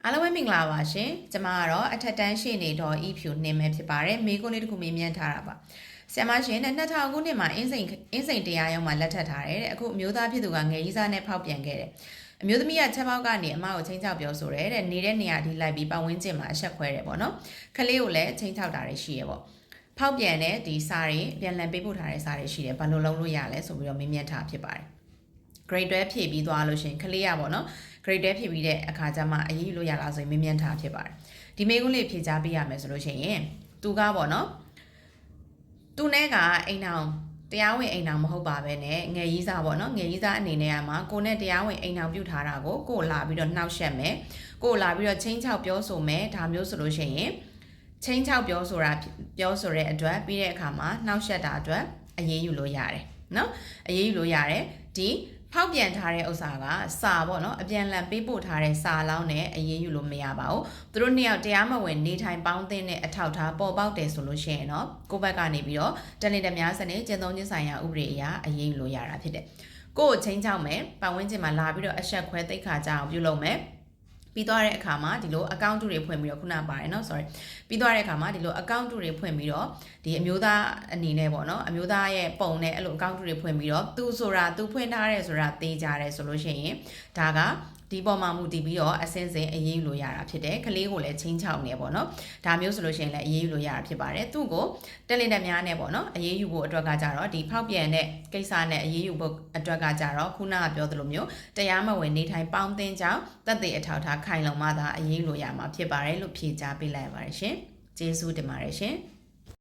အားလုံးပဲမင်္ဂလာပါရှင်။ကျွန်မကတော့အထက်တန်းရှေ့နေတော်ဤဖြူနှင်းမဲဖြစ်ပါတယ်။မိကုန်းလေးတစ်ခုမေးမြန်းထားတာပါ။ဆရာမရှင်နဲ့2000ခုနှစ်မှာအင်းစိန်တရားရုံးမှာလက်ထပ်ထားတယ်တဲ့။အခုအမျိုးသားဖြစ်သူကငယ်ကြီးစားနဲ့ဖောက်ပြန်ခဲ့တယ်။အမျိုးသမီးကချက်ပေါက်ကနေအမကိုချင်းချောက်ပြောဆိုတယ်တဲ့။နေတဲ့နေရာဒီလိုက်ပြီးပတ်ဝန်းကျင်မှာအဆက်ခွဲတယ်ပေါ့နော်။ခလေးကိုလည်းချင်းချောက်တာတွေရှိရပေါ့။ဖောက်ပြန်တဲ့ဒီစားတွေပြန်လည်ပေးပို့ထားတဲ့စားတွေရှိတယ်။ဘာလို့လုံးလို့ရလဲဆိုပြီးတော့မေးမြန်းထားဖြစ်ပါတယ်။ grade 12ဖြည့်ပြီးသွားလို့ရှင်ခလေးရပေါ့နော် grade 12ဖြည့်ပြီးတဲ့အခါကျမှအရေးယူလို့ရလားဆိုရင်မေးမြန်းထားဖြစ်ပါတယ်ဒီမေးခွန်းလေးဖြေကြားပေးရမယ်ဆိုလို့ရှိရင်သူကပေါ့နော်သူနဲ့ကအိမ်အောင်တရားဝင်အိမ်အောင်မဟုတ်ပါပဲနဲ့ငယ်ကြီးစားပေါ့နော်ငယ်ကြီးစားအနေနဲ့ကမှကိုနဲ့တရားဝင်အိမ်အောင်ပြုထားတာကိုလာပြီးတော့နှောက်ယှက်မယ်ကိုလာပြီးတော့ချင်းချောက်ပြောဆိုမယ်ဒါမျိုးဆိုလို့ရှိရင်ချင်းချောက်ပြောဆိုတဲ့အတွက်ပြီးတဲ့အခါမှာနှောက်ယှက်တာအတွက်အရေးယူလို့ရတယ်နော်အရေးယူလို့ရတယ်ဒီဖောက်ပြန်ထားတဲ့ဥစ္စာကစာပေါ့နော်အပြန်လန်ပေးပို့ထားတဲ့စာလောင်းနဲ့အရေးယူလို့မရပါဘူးသူတို့နှစ်ယောက်တရားမဝင်နေထိုင်ပေါင်းတဲ့အထောက်ထားပေါ်ပေါက်တယ်ဆိုလို့ရှိရင်တော့ကိုယ့်ဘက်ကနေပြီးတော့တလင်တများစနစ်ကျင့်သုံးခြင်းဆိုင်ရာဥပဒေအရအရေးယူလို့ရတာဖြစ်တယ်ကိုယ့်ကိုချင်းချောက်မယ်ပတ်ဝန်းကျင်မှာလာပြီးတော့အဆက်ခွဲသိက္ခာကြအောင်ပြုလုပ်မယ်ပြီးသွားတဲ့အခါမှာဒီလို account တွေဖွင့်ပြီးတော့ခုနပါတယ်เนาะ sorry ပြီးသွားတဲ့အခါမှာဒီလို account တွေဖွင့်ပြီးတော့ဒီအမျိုးသားအနေနဲ့ပေါ့เนาะအမျိုးသားရဲ့ပုံနဲ့အဲ့လို account တွေဖွင့်ပြီးတော့သူဆိုတာသူဖွင့်ထားတယ်ဆိုတာသိကြတယ်ဆိုလို့ရှိရင်ဒါကဒီပေါ်မှာမူတည်ပြီးတော့အစင်းစင်အရေးယူလို့ရတာဖြစ်တယ်ကလေးကိုလည်းချင်းချောက်နေပေါ့နော်ဒါမျိုးဆိုလို့ရှိရင်လည်းအရေးယူလို့ရတာဖြစ်ပါတယ်သူ့ကိုတက်လင်တက်များနဲ့ပေါ့နော်အရေးယူဖို့အတွက်ကကြတော့ဒီဖောက်ပြန်တဲ့ကိစ္စနဲ့အရေးယူဖို့အတွက်ကကြတော့ခုနကပြောသလိုမျိုးတရားမဝင်နေထိုင်ပေါင်းသင်းကြောင်းသက်သေအထောက်ထားခိုင်လုံမှသာအရေးယူလို့ရမှာဖြစ်ပါတယ်လို့ဖြေကြားပေးလိုက်ပါတယ်ရှင်ကျေးဇူးတင်ပါတယ်ရှင်